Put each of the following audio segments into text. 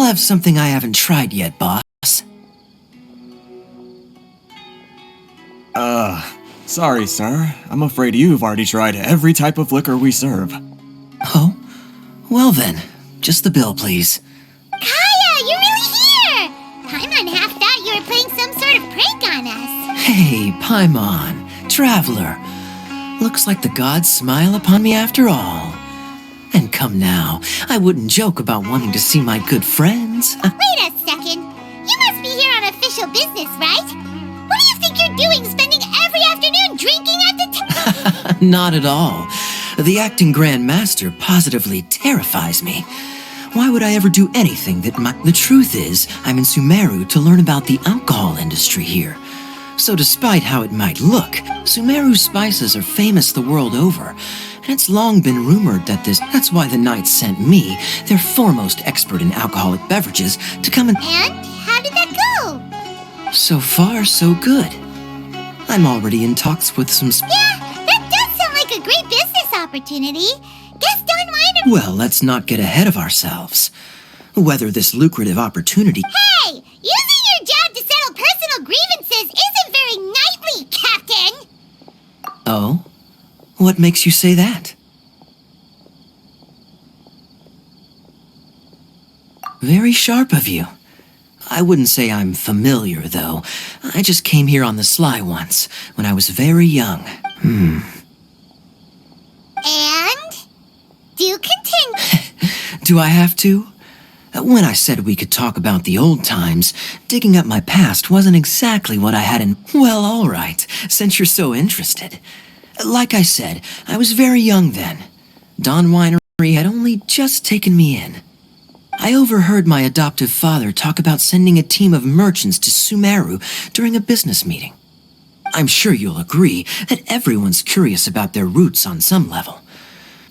have something I haven't tried yet, boss. Sorry, sir. I'm afraid you've already tried every type of liquor we serve. Oh? Well then, just the bill, please. Kaya, you're really here! Paimon half thought you were playing some sort of prank on us. Hey, Paimon, traveler. Looks like the gods smile upon me after all. And come now, I wouldn't joke about wanting to see my good friends. Wait a second. You must be here on official business, right? What do you think you're doing, spending every afternoon drinking at the Not at all. The acting Grand Master positively terrifies me. Why would I ever do anything that might... The truth is, I'm in Sumeru to learn about the alcohol industry here. So despite how it might look, Sumeru spices are famous the world over. And it's long been rumored that that's why the Knights sent me, their foremost expert in alcoholic beverages, to come and... And how did that go? So far, so good. I'm already in talks with some... Yeah, that does sound like a great business opportunity. Guess Don Weiner... Well, let's not get ahead of ourselves. Whether this lucrative opportunity... Hey! Using your job to settle personal grievances isn't very knightly, Captain! Oh? What makes you say that? Very sharp of you. I wouldn't say I'm familiar, though. I just came here on the sly once, when I was very young. And? Do continue. Do I have to? When I said we could talk about the old times, digging up my past wasn't exactly what I had in... Well, all right, since you're so interested. Like I said, I was very young then. Don Winery had only just taken me in. I overheard my adoptive father talk about sending a team of merchants to Sumeru during a business meeting. I'm sure you'll agree that everyone's curious about their roots on some level.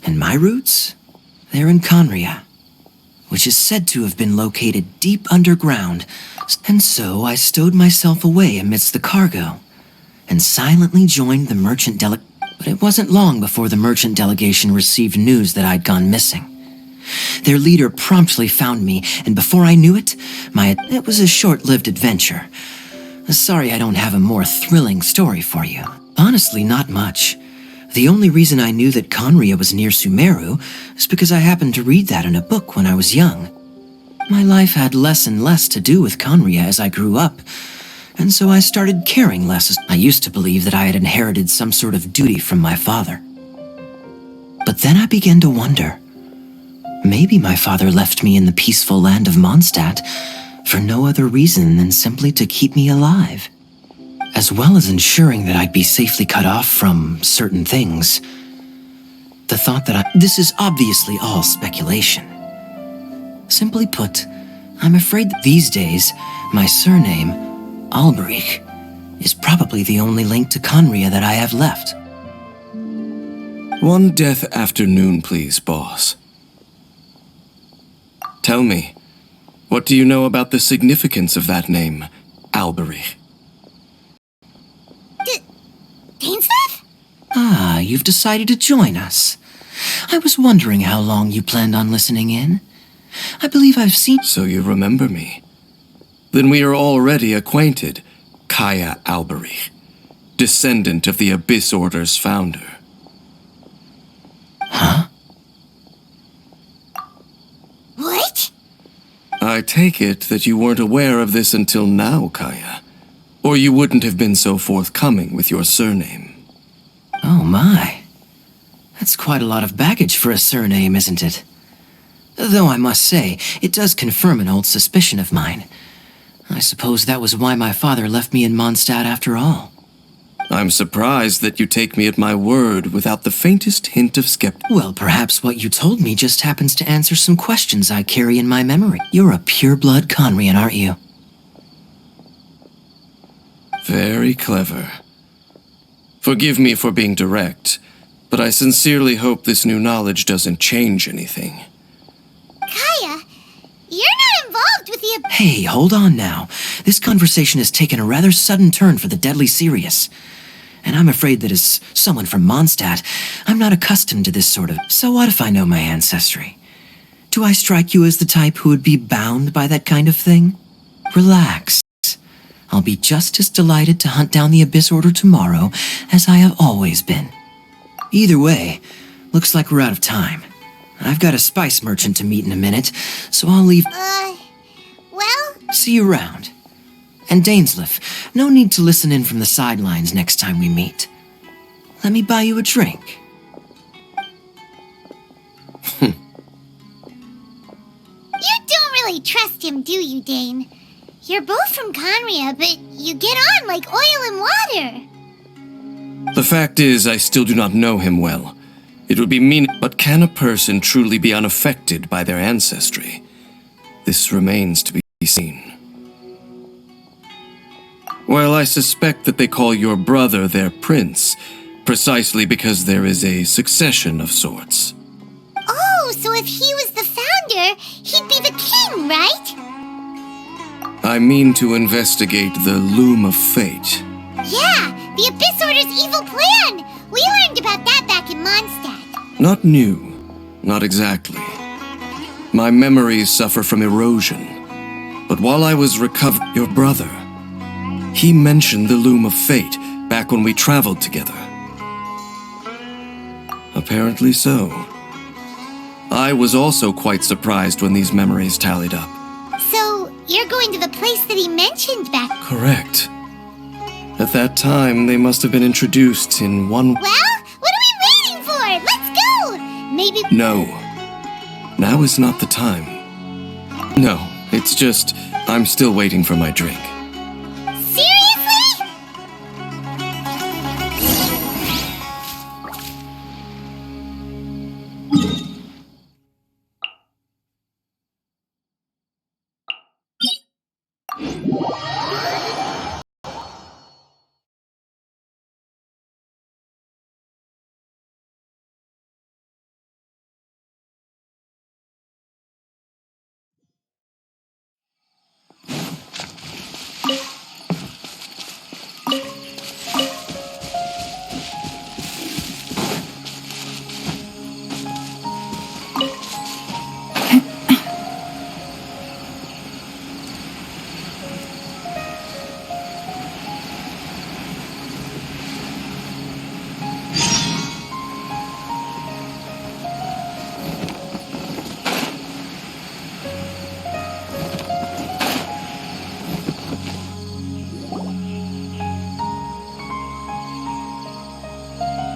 And my roots? They're in Conria, which is said to have been located deep underground. And so I stowed myself away amidst the cargo and silently joined the merchant delegation. But it wasn't long before the merchant delegation received news that I'd gone missing. Their leader promptly found me, and before I knew it, it was a short-lived adventure. Sorry I don't have a more thrilling story for you. Honestly, not much. The only reason I knew that Conria was near Sumeru is because I happened to read that in a book when I was young. My life had less and less to do with Conria as I grew up, and so I started caring less. I used to believe that I had inherited some sort of duty from my father. But then I began to wonder. Maybe my father left me in the peaceful land of Mondstadt for no other reason than simply to keep me alive, as well as ensuring that I'd be safely cut off from certain things. The thought that this is obviously all speculation. Simply put, I'm afraid that these days, my surname, Alberich, is probably the only link to Conria that I have left. One death afternoon, please, boss. Tell me, what do you know about the significance of that name, Alberich? Dainslif? Ah, you've decided to join us. I was wondering how long you planned on listening in. I believe I've seen... So you remember me. Then we are already acquainted, Kaya Alberich, descendant of the Abyss Order's founder. Huh? What? I take it that you weren't aware of this until now, Kaya. Or you wouldn't have been so forthcoming with your surname. Oh my. That's quite a lot of baggage for a surname, isn't it? Though I must say, it does confirm an old suspicion of mine. I suppose that was why my father left me in Mondstadt after all. I'm surprised that you take me at my word without the faintest hint of skepticism. Well, perhaps what you told me just happens to answer some questions I carry in my memory. You're a pure-blood Conrian, aren't you? Very clever. Forgive me for being direct, but I sincerely hope this new knowledge doesn't change anything. Kaya, you're not involved with the... Hey, hold on now. This conversation has taken a rather sudden turn for the deadly serious. And I'm afraid that as someone from Mondstadt, I'm not accustomed to this sort of... So what if I know my ancestry? Do I strike you as the type who would be bound by that kind of thing? Relax. I'll be just as delighted to hunt down the Abyss Order tomorrow as I have always been. Either way, looks like we're out of time. I've got a spice merchant to meet in a minute, so I'll leave. Well? See you around. And Dainslif, no need to listen in from the sidelines next time we meet. Let me buy you a drink. You don't really trust him, do you, Dane? You're both from Conria, but you get on like oil and water. The fact is, I still do not know him well. It would be mean, but can a person truly be unaffected by their ancestry? This remains to be seen. Well, I suspect that they call your brother their prince, precisely because there is a succession of sorts. Oh, so if he was the founder, he'd be the king, right? I mean to investigate the Loom of Fate. Yeah, the Abyss Order's evil plan! We learned about that back in Mondstadt. Not new. Not exactly. My memories suffer from erosion. But while I was recovering, your brother, he mentioned the Loom of Fate back when we traveled together. Apparently so. I was also quite surprised when these memories tallied up. So, you're going to the place that he mentioned back... Correct. At that time, they must have been introduced in one... Well, what are we waiting for? Let's go! Maybe... No. Now is not the time. No, it's just, I'm still waiting for my drink. Seriously?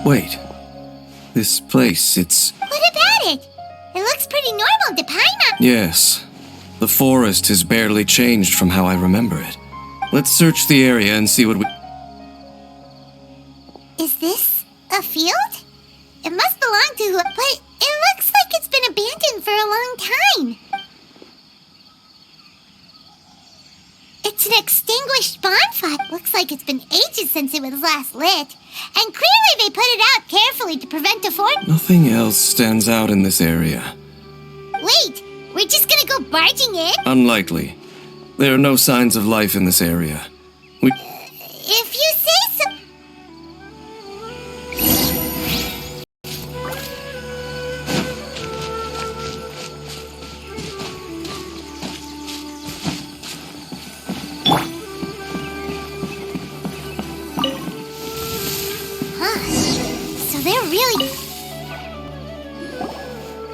Wait. This place, it's... What about it? It looks pretty normal to Paimon. Yes. The forest has barely changed from how I remember it. Let's search the area and see what we... Is this a field? It must belong to who... But it looks like it's been abandoned for a long time. It's an extinguished bonfire. Looks like it's been ages since it was last lit. And clearly they put it out carefully to prevent a fort. Nothing else stands out in this area. Wait, we're just gonna go barging in? Unlikely. There are no signs of life in this area. If you say so... So they're really...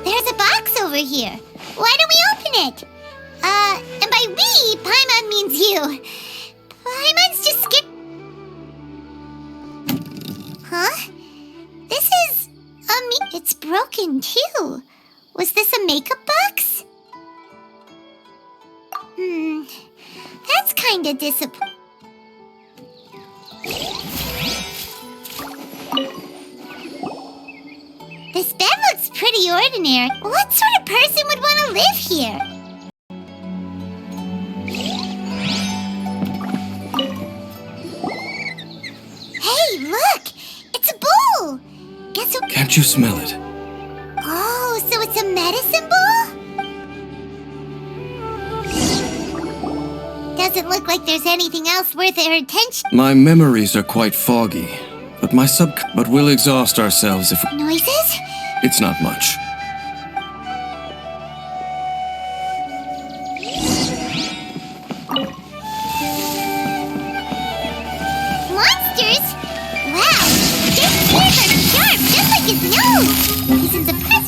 There's a box over here. Why don't we open it? And by we, Paimon means you. Paimon's just skip... Huh? This is It's broken, too. Was this a makeup box? That's kinda disappointing. This bed looks pretty ordinary. What sort of person would want to live here? Hey, look! It's a bowl! Guess who... Can't you smell it? Oh, so it's a medicine bowl? Doesn't look like there's anything else worth our attention. My memories are quite foggy, but but we'll exhaust ourselves if... Noises? It's not much.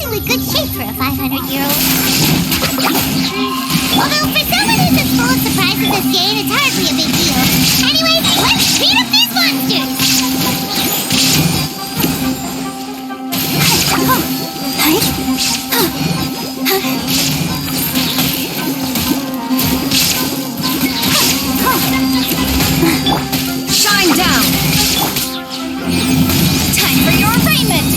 surprisingly good shape for a 500-year-old. Although for someone who's as full of surprises as Jane, it's hardly a big deal. Anyway, let's beat up these monsters! Shine down! Time for your arraignment!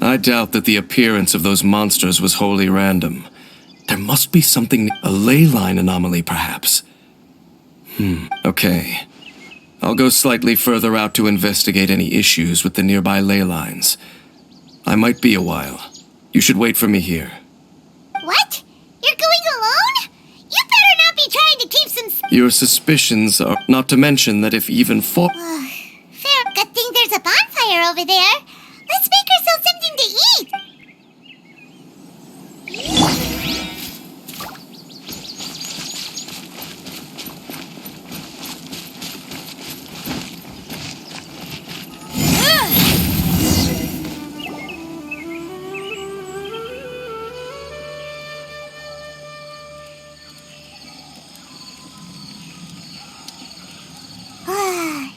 I doubt that the appearance of those monsters was wholly random. There must be something, a ley line anomaly, perhaps. Okay. I'll go slightly further out to investigate any issues with the nearby ley lines. I might be a while. You should wait for me here. What? You're going alone? You better not be trying to keep some... Your suspicions are... Not to mention that if even for... Fair. Good thing there's a bonfire over there. Let's make ourselves something to eat.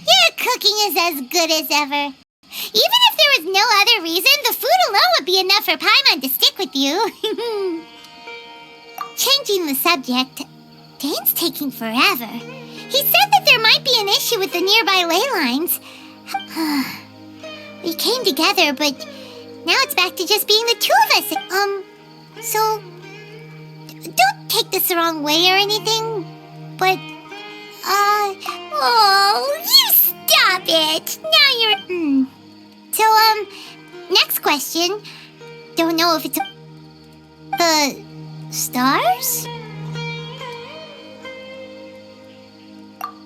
Your cooking is as good as ever. Even if there was no other reason, the food alone would be enough for Paimon to stick with you. Changing the subject, Dane's taking forever. He said that there might be an issue with the nearby ley lines. We came together, but now it's back to just being the two of us. So don't take this the wrong way or anything, but, oh, you stop it. Now you're, So, next question. Don't know if it's the stars?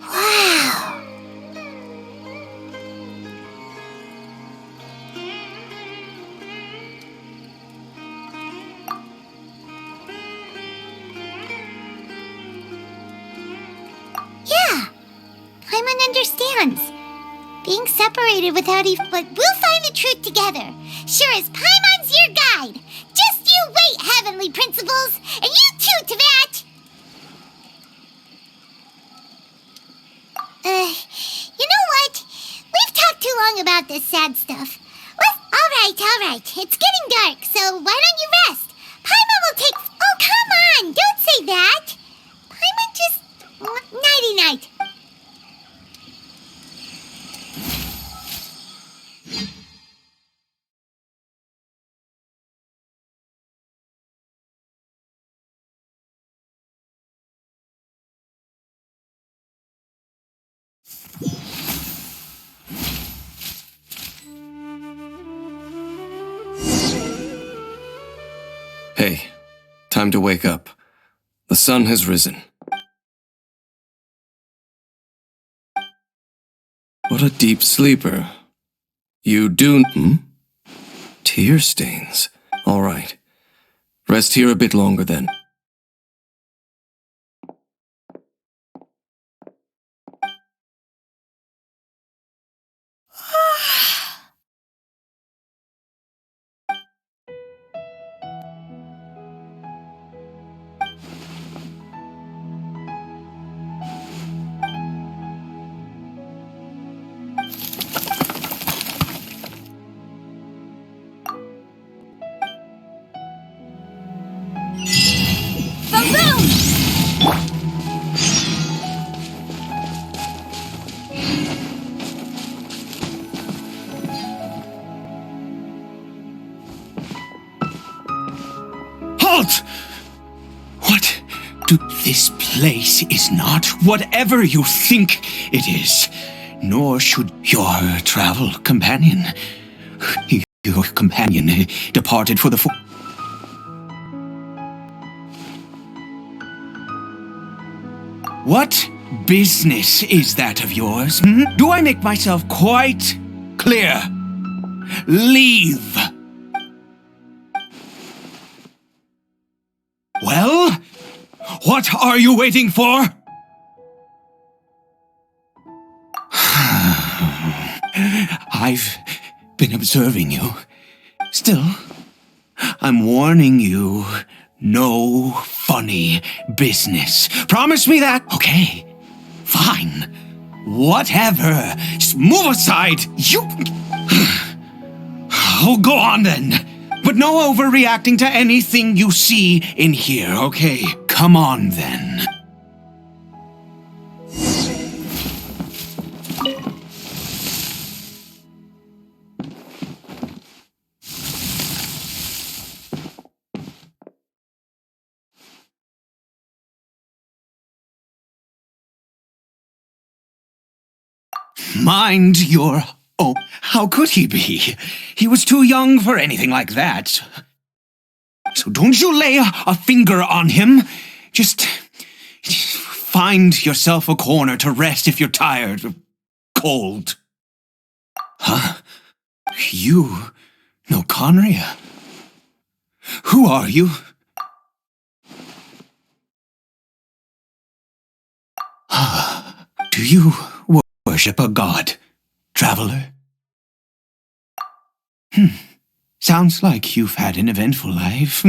Wow. Yeah, Paimon understands. Being separated without even... But we'll find the truth together. Sure as Paimon's your guide. Just you wait, heavenly principles. And you too, Teyvat. You know what? We've talked too long about this sad stuff. All right. It's getting dark, so why don't you rest? Paimon will take... Oh, come on. Don't say that. Paimon just... Nighty-night. Hey, time to wake up. The sun has risen. What a deep sleeper. You do... Tear stains. All right. Rest here a bit longer then. Halt! What? This place is not whatever you think it is. Nor should your travel companion. Your companion departed for the... What business is that of yours? Do I make myself quite clear? Leave! Well, what What are you waiting for? I've been observing you. Still, I'm warning you, no funny business. Promise me that? Okay, fine. Whatever. Just move aside. You... Oh, go on then. But no overreacting to anything you see in here, okay? Come on then. Mind your... Oh, how could he be? He was too young for anything like that. So don't you lay a finger on him. Just find yourself a corner to rest if you're tired or cold. Huh? You know Conria? Who are you? Do you worship a god, traveler? Sounds like you've had an eventful life.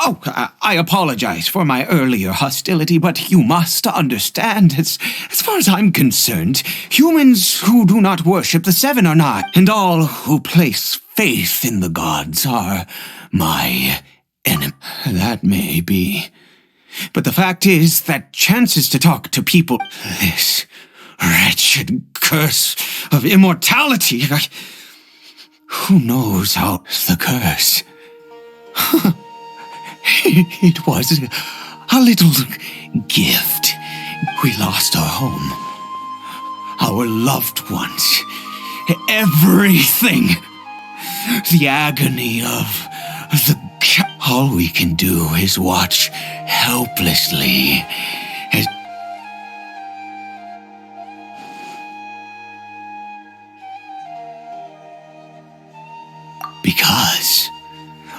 Oh, I apologize for my earlier hostility, but you must understand, as far as I'm concerned, humans who do not worship the Seven are not, and all who place faith in the gods are my enemy. That may be. But the fact is that chances to talk to people, this wretched curse of immortality, who knows how the curse? It was a little gift. We lost our home, our loved ones, everything. The agony of the... All we can do is watch helplessly as... Because,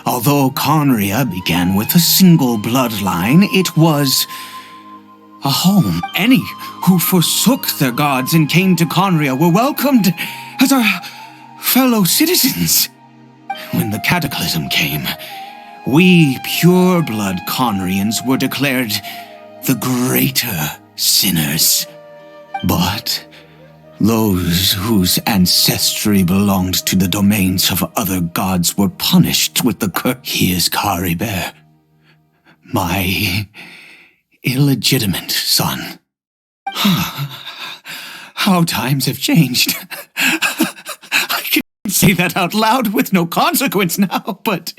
although Conria began with a single bloodline, it was a home. Any who forsook their gods and came to Conria were welcomed as our fellow citizens. When the cataclysm came, we pure-blood Conrians were declared the greater sinners. But those whose ancestry belonged to the domains of other gods were punished with the curse. He is Cariberto, my illegitimate son. How times have changed. I can say that out loud with no consequence now, but...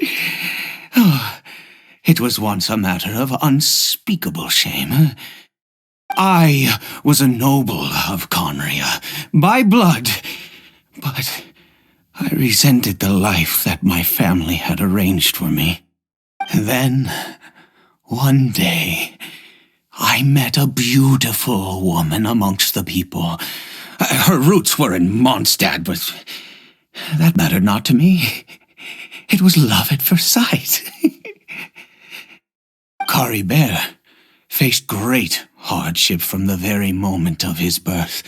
it was once a matter of unspeakable shame. I was a noble of Conria, by blood, but I resented the life that my family had arranged for me. Then, one day, I met a beautiful woman amongst the people. Her roots were in Mondstadt, but that mattered not to me. It was love at first sight. Cariberto faced great hardship from the very moment of his birth,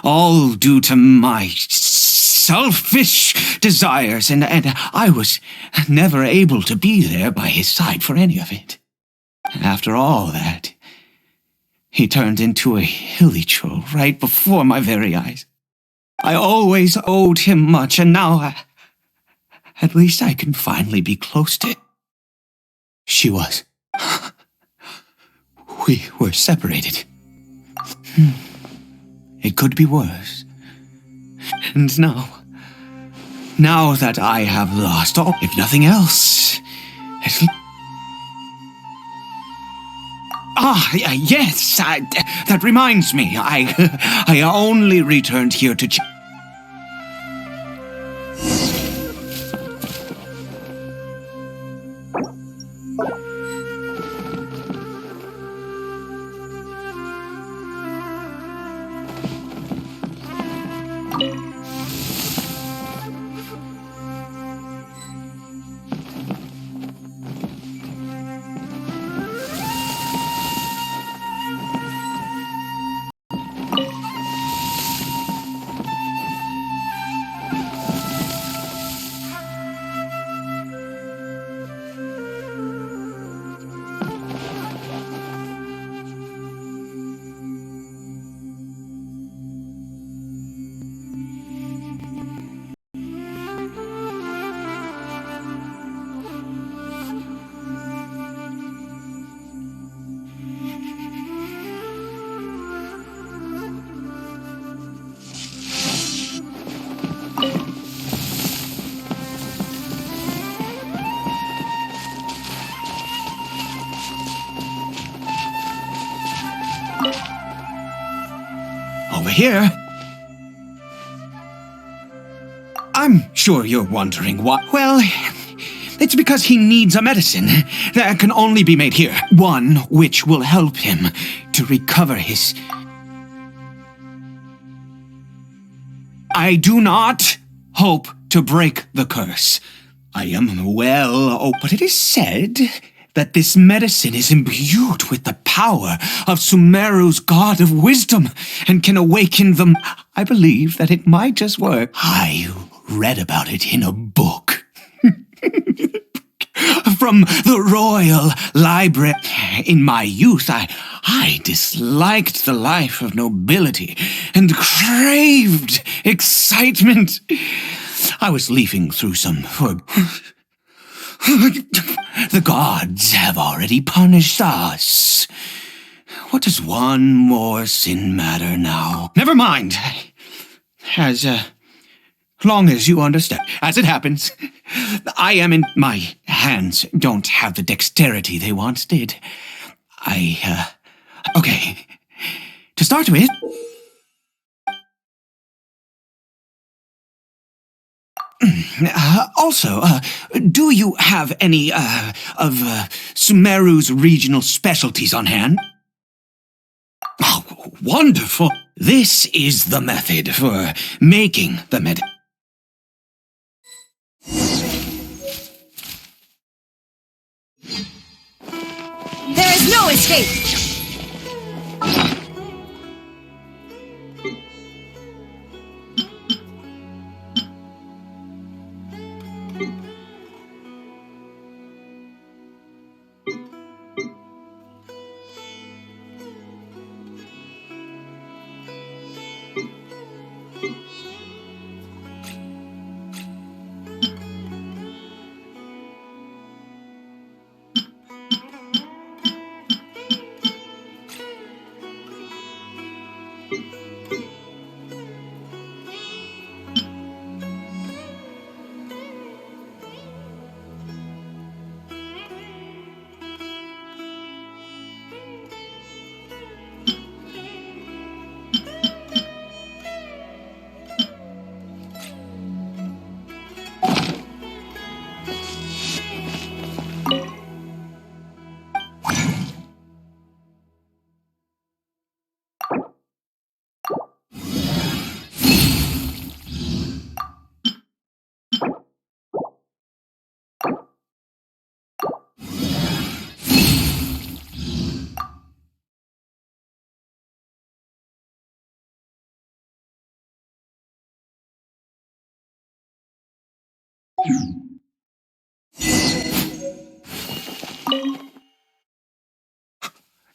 all due to my selfish desires, and I was never able to be there by his side for any of it. After all that, he turned into a hilly troll right before my very eyes. I always owed him much, and now at least I can finally be close to... She was... We were separated. It could be worse. And now that I have lost all, if nothing else... Yes, that reminds me. I only returned here to... here. I'm sure you're wondering why. Well, it's because he needs a medicine that can only be made here. One which will help him to recover his... I do not hope to break the curse. I am but it is said that this medicine is imbued with the power of Sumeru's god of wisdom and can awaken them. I believe that it might just work. I read about it in a book. From the Royal Library. In my youth, I disliked the life of nobility and craved excitement. I was leafing through some... The gods have already punished us. What does one more sin matter now? Never mind. As long as you understand. As it happens, my hands don't have the dexterity they once did. Okay. To start with... do you have any, of Sumeru's regional specialties on hand? Oh, wonderful! This is the method for making the medicine. There is no escape!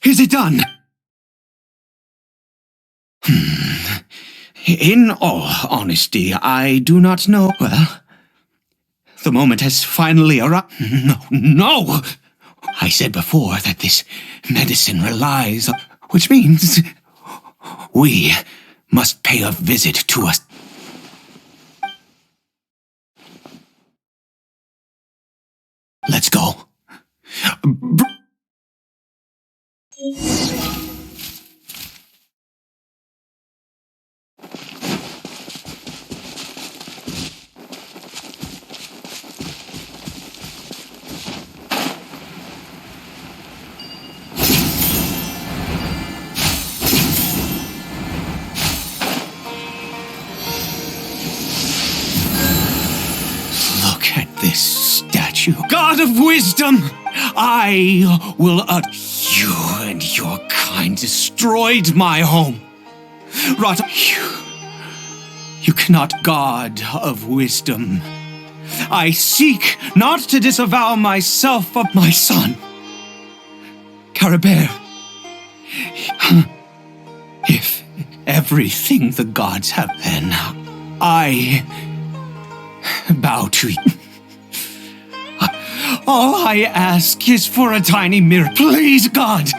Is it done? In all honesty, I do not know. Well, the moment has finally arrived. No! I said before that this medicine relies, which means we must pay a visit to us. Let's go. Look at this statue. God of wisdom! I will you and your kind destroyed my home. You cannot, God of wisdom. I seek not to disavow myself of my son, Cariberto. If everything the gods have, then I bow to you. All I ask is for a tiny miracle. Please, God!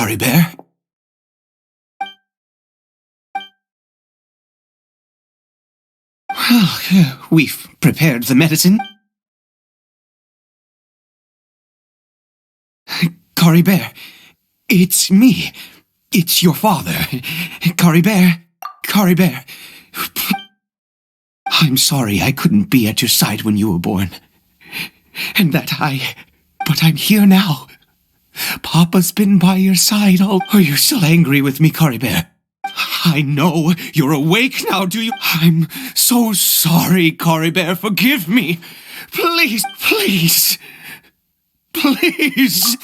Caribert? We've prepared the medicine. Caribert, it's me. It's your father. Caribert. Caribert. I'm sorry I couldn't be at your side when you were born. But I'm here now. Papa's been by your side all... Are you still angry with me, Caribert? I know you're awake now, do you? I'm so sorry, Caribert. Forgive me. Please, please. Please.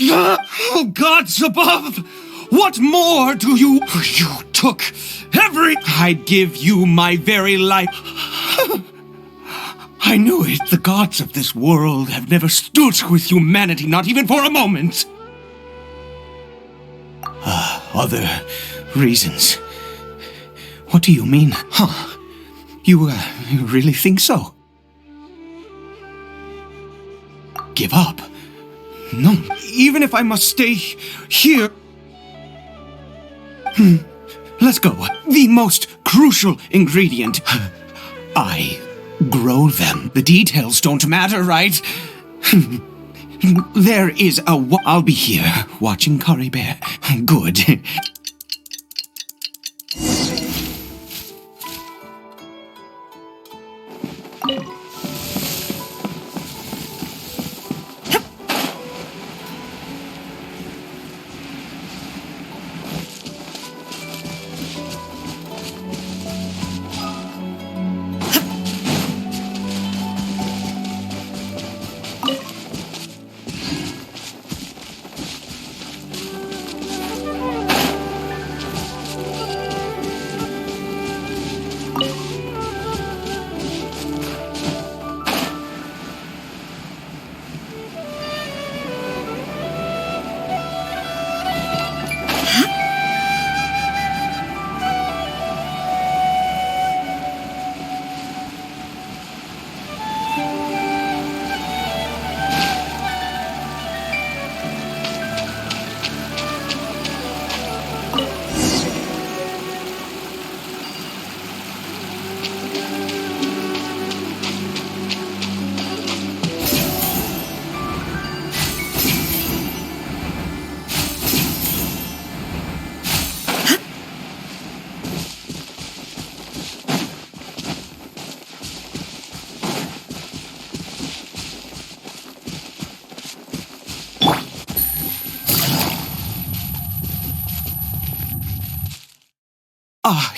Oh, gods above. What more do you... You took every... I'd give you my very life. I knew it. The gods of this world have never stood with humanity, not even for a moment. Other reasons. What do you mean? Huh? You really think so? Give up? No. Even if I must stay here... Let's go. The most crucial ingredient. I grow them. The details don't matter, right? There is a... I'll be here, watching Caribert. Good.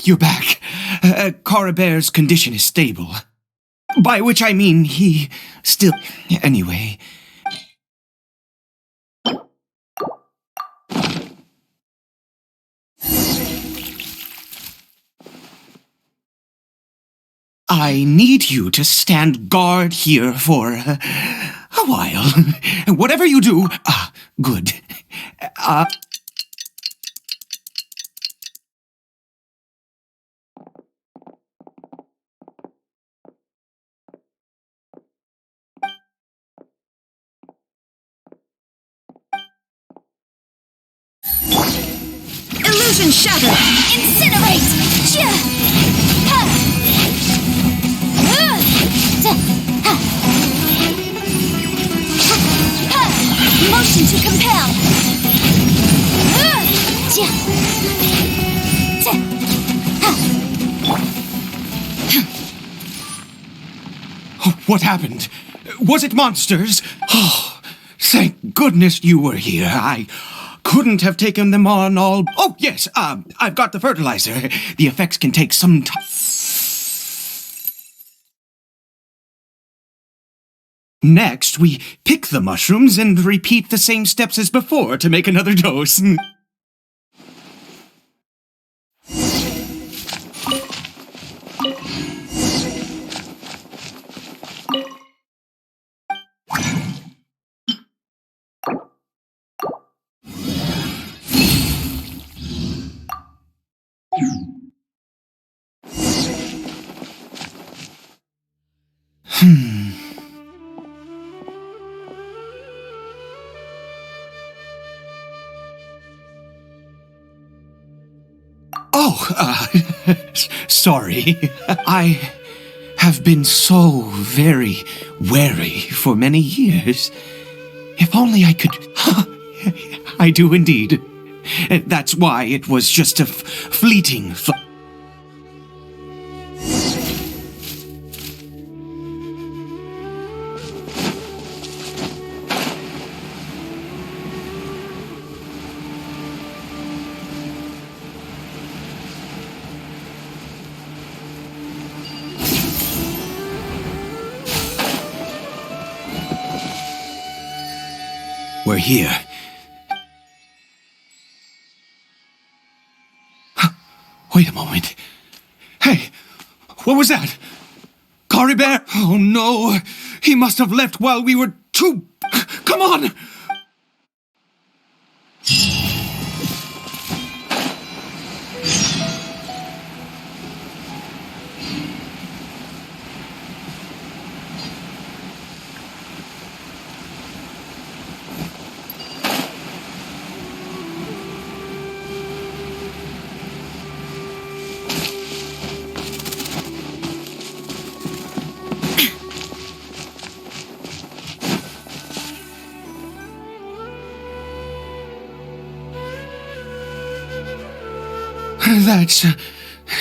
You're back. Caribert's condition is stable. By which I mean he still... Anyway... I need you to stand guard here for a while. Whatever you do... good. Illusion shattered! Incinerate! Motion to compel! What happened? Was it monsters? Oh, thank goodness you were here. I couldn't have taken them on all... Oh, yes, I've got the fertilizer. The effects can take some time. Next, we pick the mushrooms and repeat the same steps as before to make another dose. Sorry. I have been so very wary for many years. If only I could... I do indeed. That's why it was just a fleeting thought. We're here. Wait a moment. Hey, what was that? Caribert? Oh no, he must have left while we were too... Come on!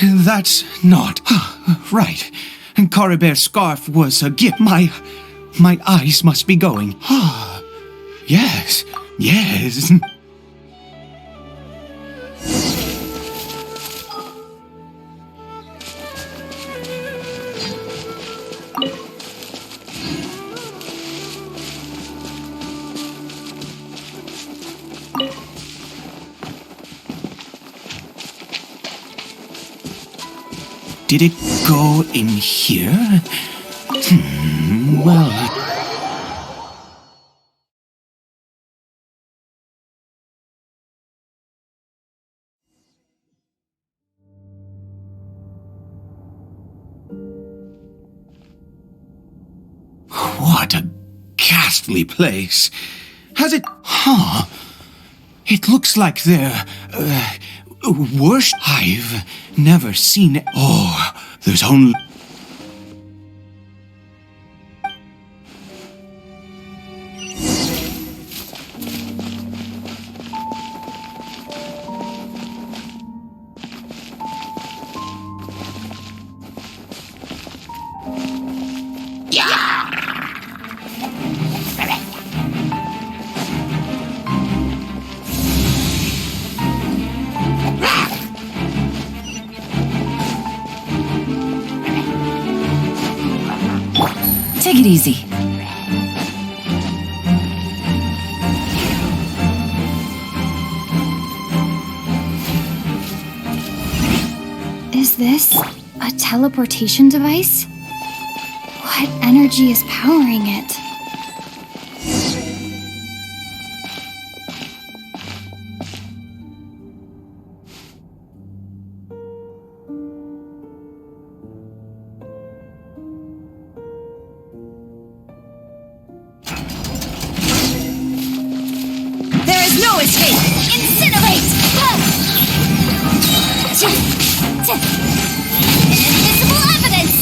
That's not... Right. Caribert's scarf was a gift. My eyes must be going. Yes. Did it go in here? Well... What a ghastly place. Has it... It looks like they're... worst. I've never seen it. Oh, there's only... Take it easy. Is this a teleportation device? What energy is powering it? No escape! Incinerate! Invisible evidence!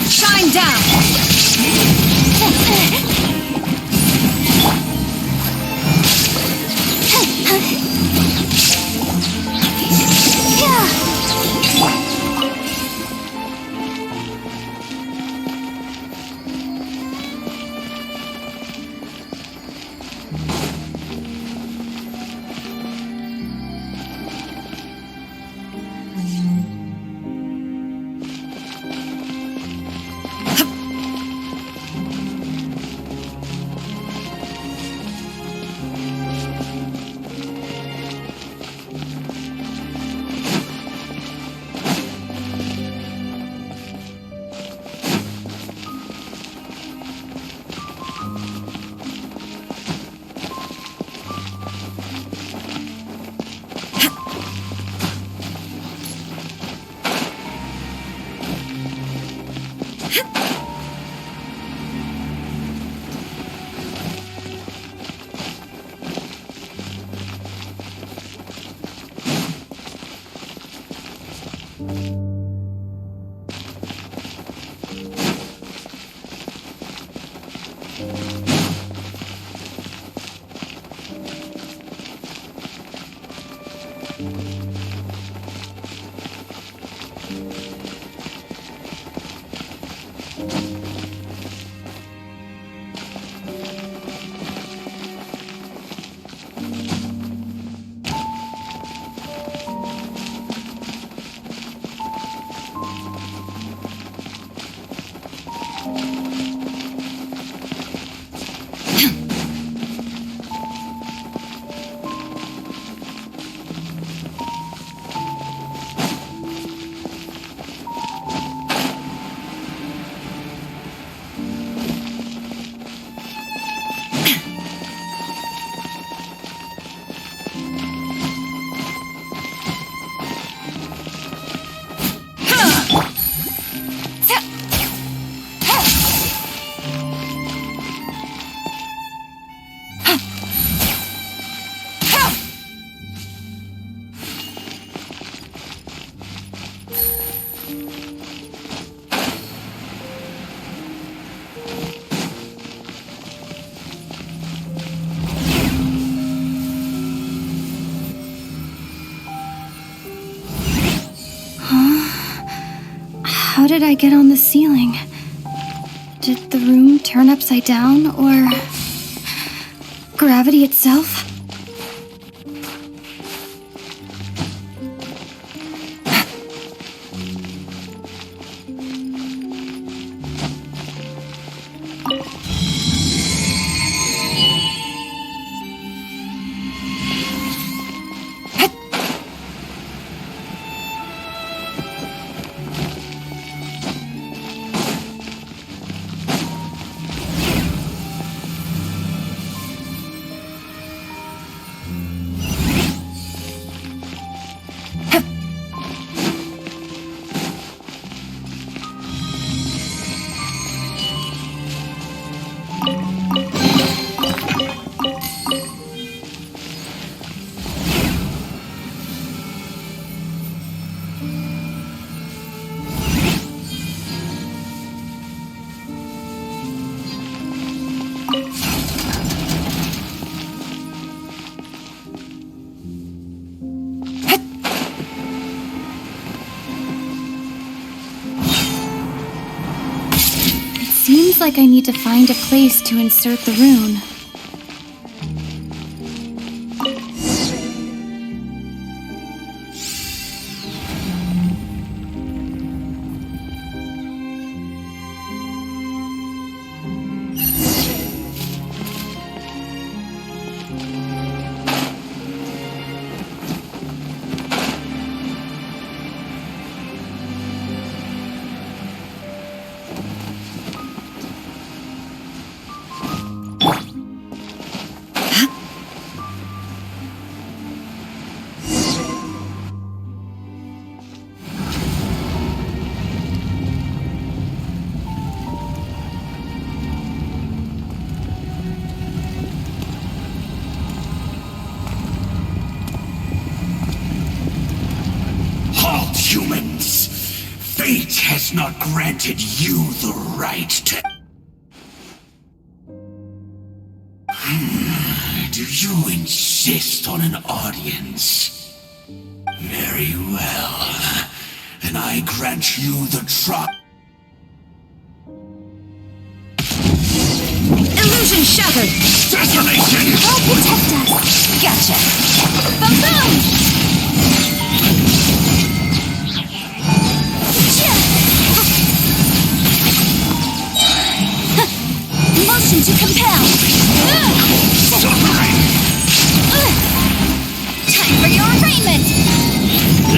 Shine down! How did I get on the ceiling? Did the room turn upside down, or gravity itself? Seems like I need to find a place to insert the rune. Humans, fate has not granted you the right to... Do you insist on an audience? Very well. Then I grant you the Illusion shattered! Detonation! Help protect us! Gotcha! Boom! Motion to compel! Suffering! Time for your arraignment!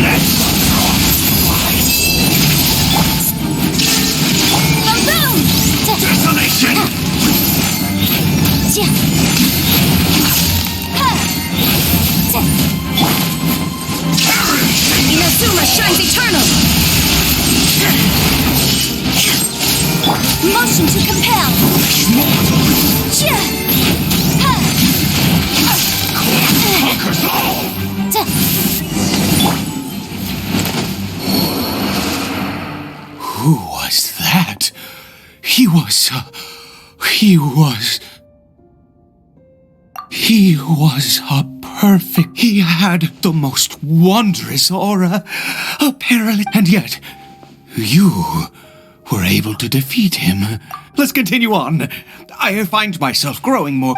Let the frost fly! Boom! Detonation! Inazuma shines eternal! Motion to compel! Conquers all! Who was that? He was a perfect. He had the most wondrous aura, apparently, and yet you were able to defeat him. Let's continue on. I find myself growing more.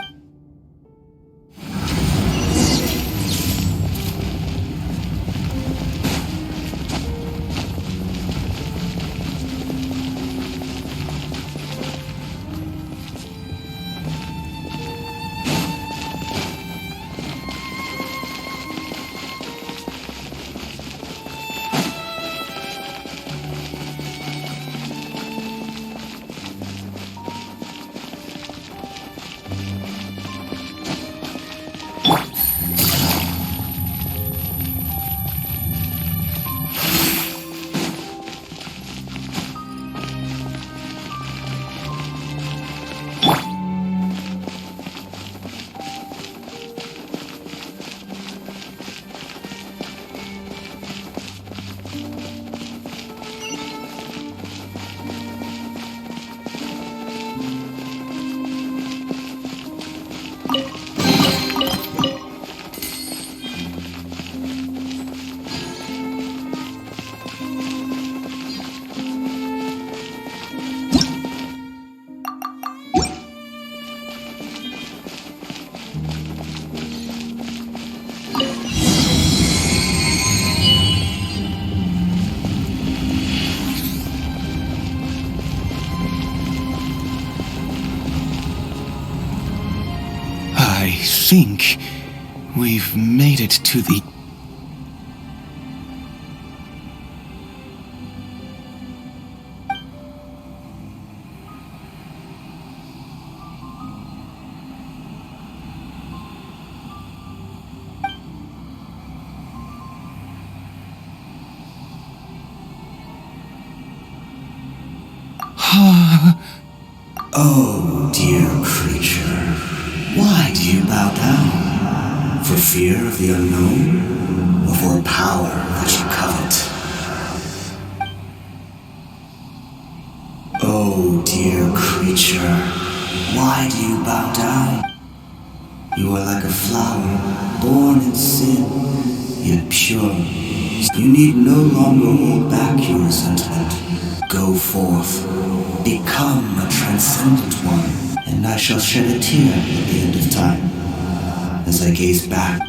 I think we've made it to the... Oh, dear creature, why do you bow down? For fear of the unknown, or for power that you covet? Oh, dear creature, why do you bow down? You are like a flower, born in sin, yet pure. You need no longer hold back your resentment. Go forth, become a transcendent one, and I shall shed a tear at the end of time, as I gaze back.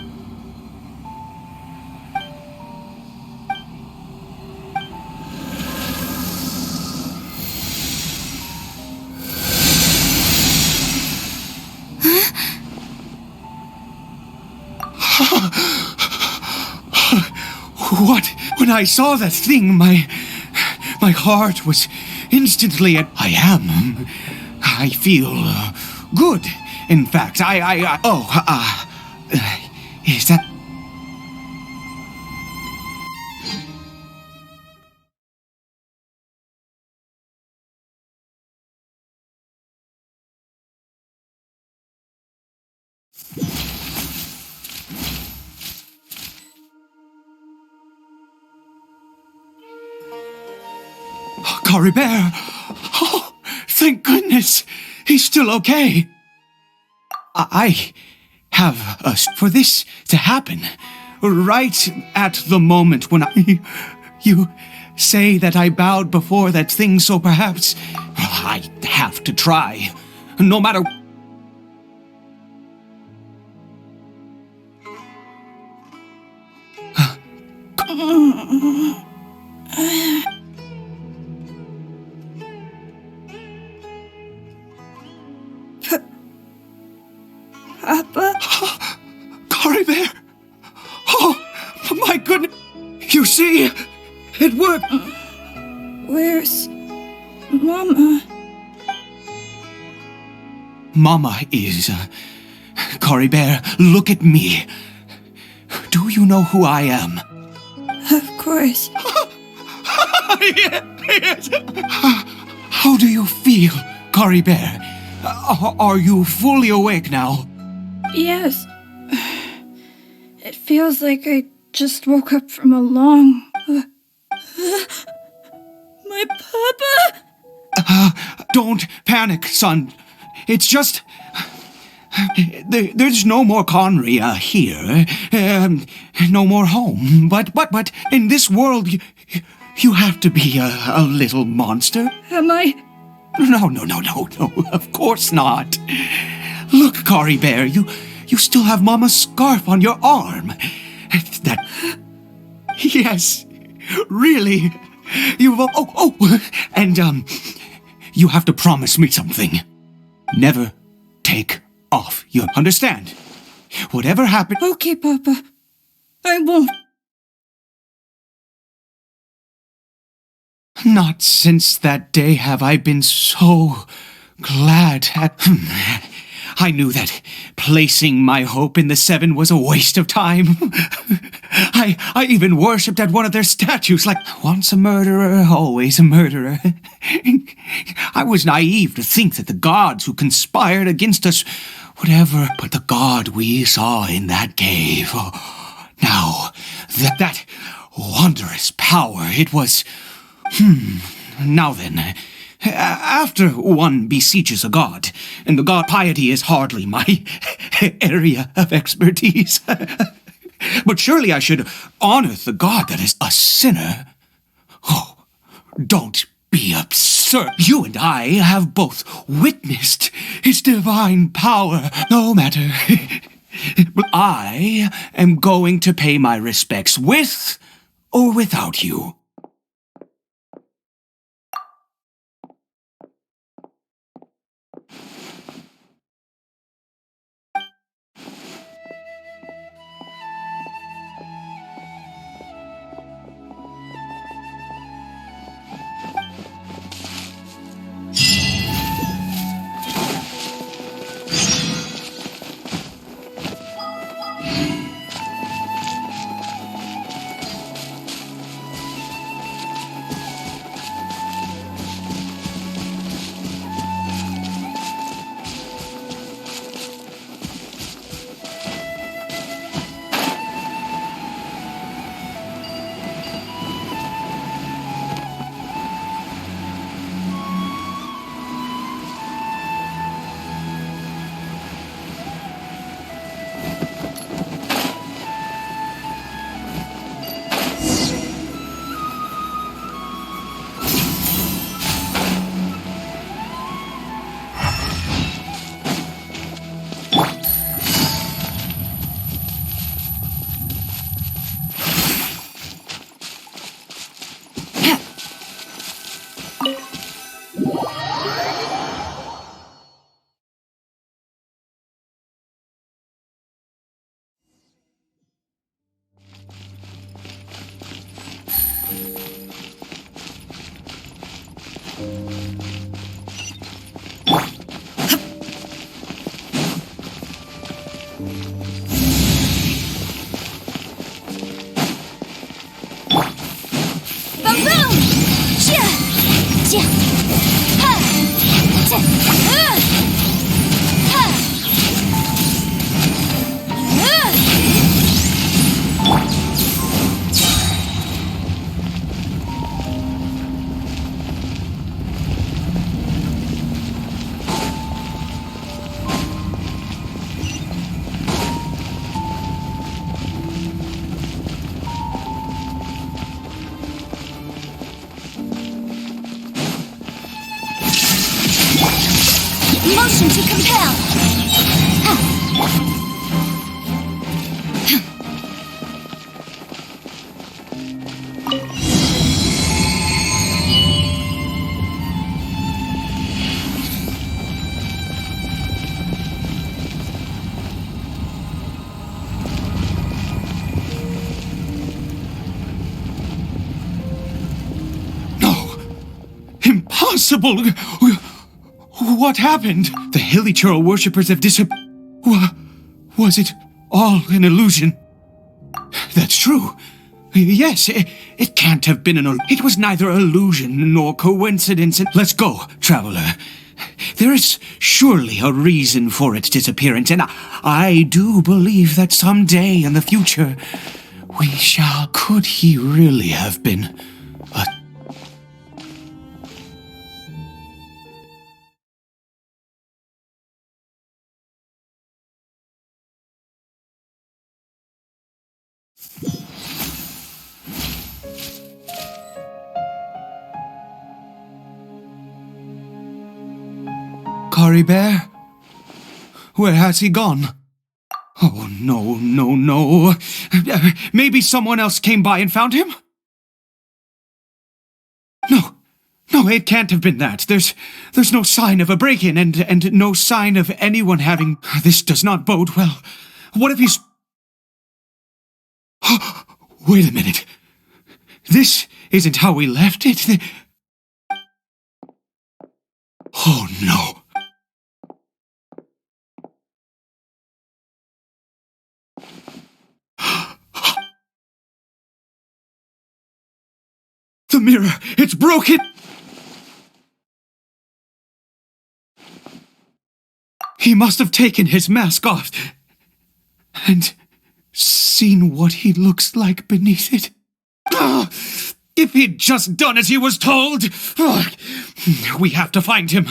What? When I saw that thing, my heart was instantly at... I feel good. In fact, is that... Caribert! Oh, thank goodness! He's still okay! I have for this to happen, right at the moment when you say that I bowed before that thing, so perhaps I have to try, no matter... Papa? Caribert! Oh, my goodness! You see? It worked! Where's Mama? Mama is... Caribert, look at me. Do you know who I am? Of course. Yes. How do you feel, Caribert? Are you fully awake now? Yes. It feels like I just woke up from a long... My papa? Don't panic, son. It's just... There's no more Conria here. No more home. But in this world, you have to be a little monster. Am I? No, of course not. Look, Cari Bear, you still have Mama's scarf on your arm. That... Yes, really. And you have to promise me something. Never take off your... Understand? Whatever happened... Okay, Papa. I won't. Not since that day have I been so glad at... I knew that placing my hope in the Seven was a waste of time. I even worshipped at one of their statues, like, once a murderer, always a murderer. I was naive to think that the gods who conspired against us would ever... But the god we saw in that cave... now, that wondrous power, it was... Now then... After one beseeches a god, and the god piety is hardly my area of expertise, but surely I should honor the god that is a sinner. Oh, don't be absurd. You and I have both witnessed his divine power. No matter. I am going to pay my respects with or without you. Motion to compel. No! Impossible! What happened? The Hilichurl worshippers have disappeared. Was it all an illusion? That's true. Yes, it can't have been it was neither illusion nor coincidence. Let's go, traveler. There is surely a reason for its disappearance, and I do believe that someday in the future we shall... Could he really have been a Caribert? Where has he gone? Oh, no. Maybe someone else came by and found him? No, it can't have been that. There's no sign of a break-in and no sign of anyone having... This does not bode well. What if he's... Wait a minute. This isn't how we left it. Oh, no. The mirror, it's broken! He must have taken his mask off and seen what he looks like beneath it. If he'd just done as he was told! We have to find him.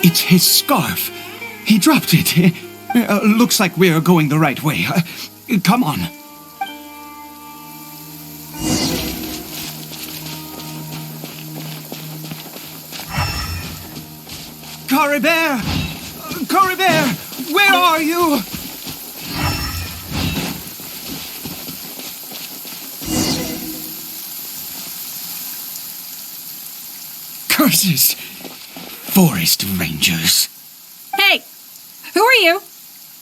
It's his scarf. He dropped it. Looks like we're going the right way. Come on. Caribert! Caribert! Where are you? Curses! Forest rangers. Hey! Who are you?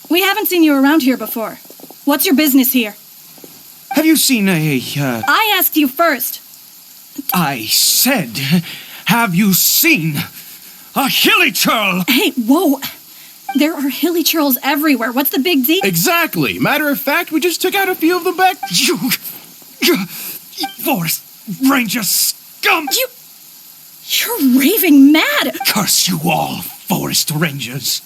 We haven't seen you around here before. What's your business here? Have you seen I asked you first. I said, have you seen a hilly churl? Hey, whoa! There are hilly churls everywhere. What's the big deal? Exactly. Matter of fact, we just took out a few of them back. You forest ranger scum! You're raving mad! Curse you all, forest rangers!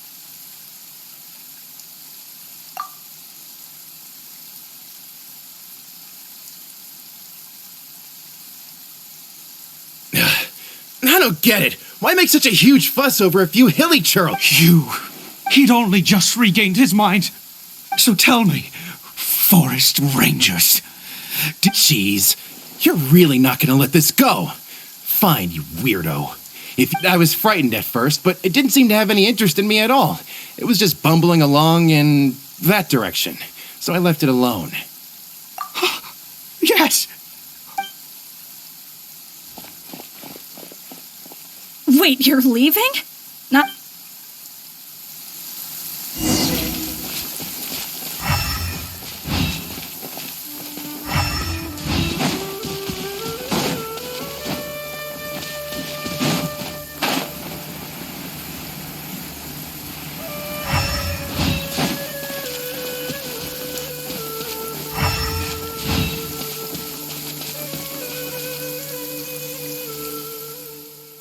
I don't get it. Why make such a huge fuss over a few hilly churl? He'd only just regained his mind. So tell me, forest rangers... Jeez, you're really not gonna let this go. Fine, you weirdo. I was frightened at first, but it didn't seem to have any interest in me at all. It was just bumbling along in that direction. So I left it alone. Yes! Wait, you're leaving? Not...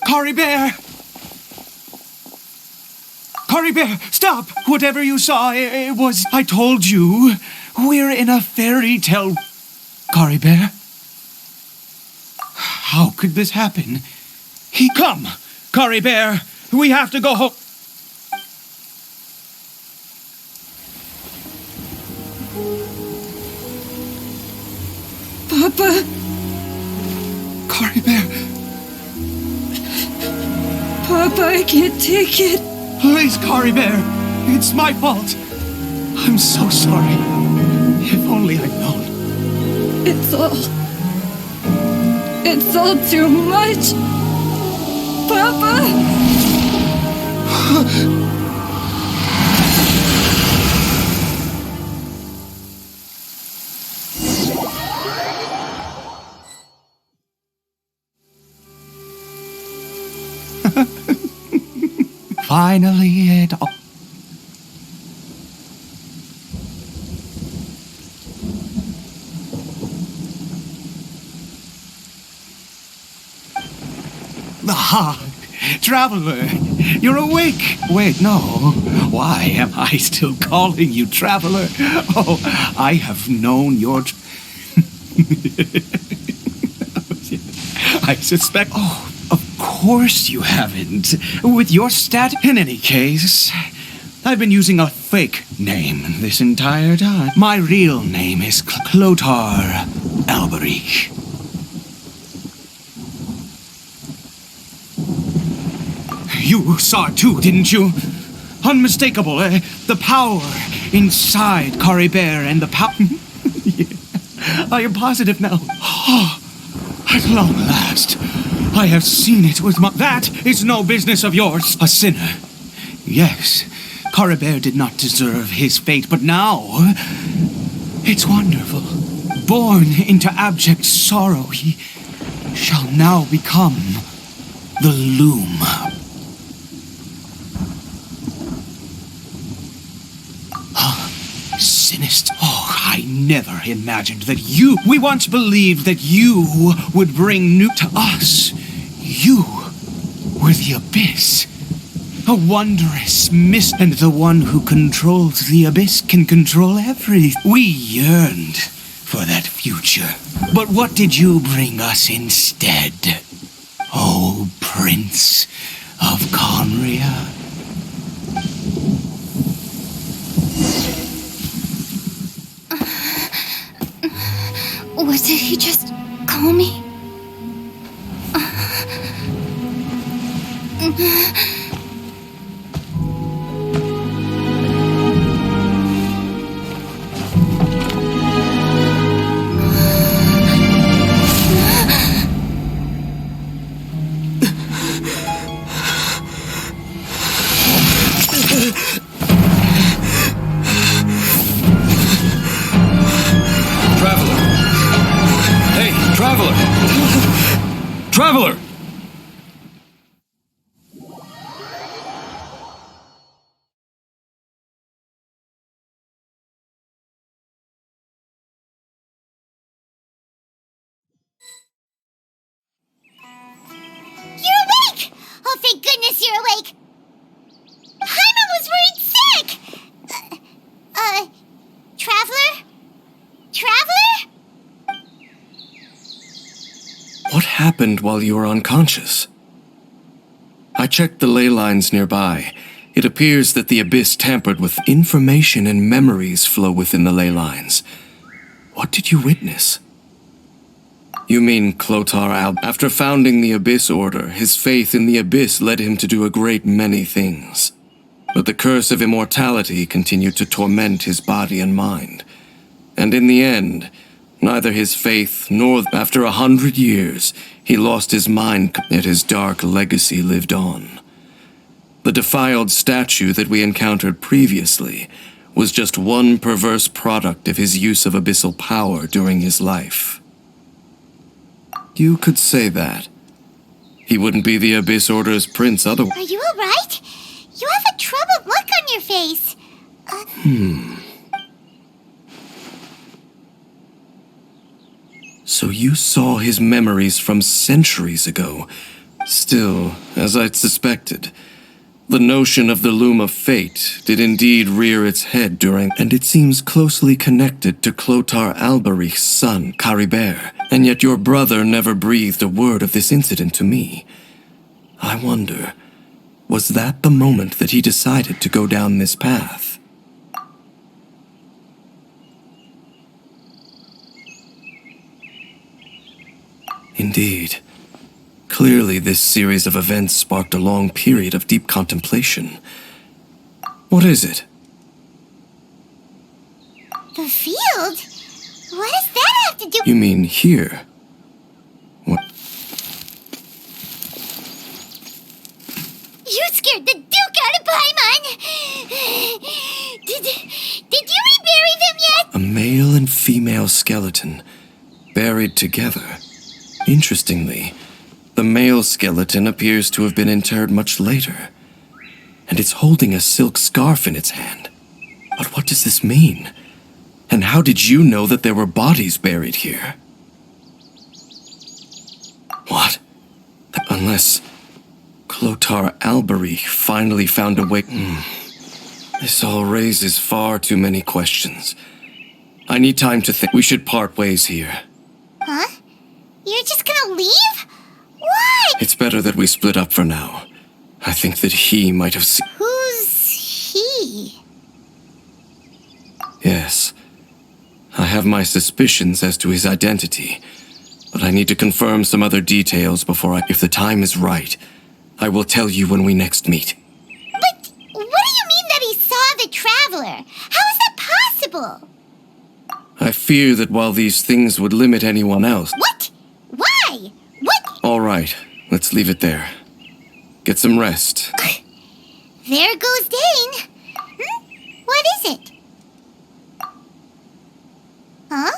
Caribert! Caribert, stop! Whatever you saw, it was... I told you, we're in a fairy tale. Caribert? How could this happen? Come! Caribert, we have to go home. Papa... Caribert... Papa, I can't take it. Please, Caribert. It's my fault. I'm so sorry. If only I'd known. It's all too much. Papa! Finally, it all. Ah, traveler, you're awake. Wait, no. Why am I still calling you traveler? Oh, I have known your. I suspect. Oh, of course you haven't. With your stat. In any case, I've been using a fake name this entire time. My real name is Clotar Alberich. You saw it too, didn't you? Unmistakable, eh? The power inside Caribert and the power. Yeah. I am positive now. Oh, at long last, I have seen it with my. That is no business of yours. A sinner. Yes, Caribert did not deserve his fate, but now it's wonderful. Born into abject sorrow, he shall now become the Loom. Sinister. Oh, I never imagined that you. We once believed that you would bring new to us. You were the Abyss. A wondrous mist, and the one who controls the Abyss can control everything. We yearned for that future. But what did you bring us instead? Oh, Prince of Conria. What did he just call me? Traveler! You're awake! Oh, thank goodness you're awake! Paimon was worried sick! Traveler? Traveler? What happened while you were unconscious? I checked the ley lines nearby. It appears that the Abyss tampered with information and memories flow within the ley lines. What did you witness? You mean Clotar After founding the Abyss Order, his faith in the Abyss led him to do a great many things. But the curse of immortality continued to torment his body and mind. And in the end, neither his faith nor after 100 years, he lost his mind, yet his dark legacy lived on. The defiled statue that we encountered previously was just one perverse product of his use of abyssal power during his life. You could say that. He wouldn't be the Abyss Order's prince otherwise. Are you alright? You have a troubled look on your face. So you saw his memories from centuries ago. Still, as I'd suspected, the notion of the Loom of Fate did indeed rear its head during, and it seems closely connected to Clotar Alberich's son, Caribert, and yet your brother never breathed a word of this incident to me. I wonder, was that the moment that he decided to go down this path? Indeed. Clearly, this series of events sparked a long period of deep contemplation. What is it? The field? What does that have to do? You mean here? What? You scared the Duke out of A male and female skeleton, buried together. Interestingly, the male skeleton appears to have been interred much later, and it's holding a silk scarf in its hand. But what does this mean? And how did you know that there were bodies buried here? What? Unless Clotar Albery finally found a way... This all raises far too many questions. I need time to think. We should part ways here. Huh? You're just gonna leave? What? It's better that we split up for now. I think that he might have seen... Who's he? Yes. I have my suspicions as to his identity, but I need to confirm some other details before If the time is right, I will tell you when we next meet. But what do you mean that he saw the Traveler? How is that possible? I fear that while these things would limit anyone else... What? Why? What? All right, let's leave it there. Get some rest. There goes Dane. What is it? Huh?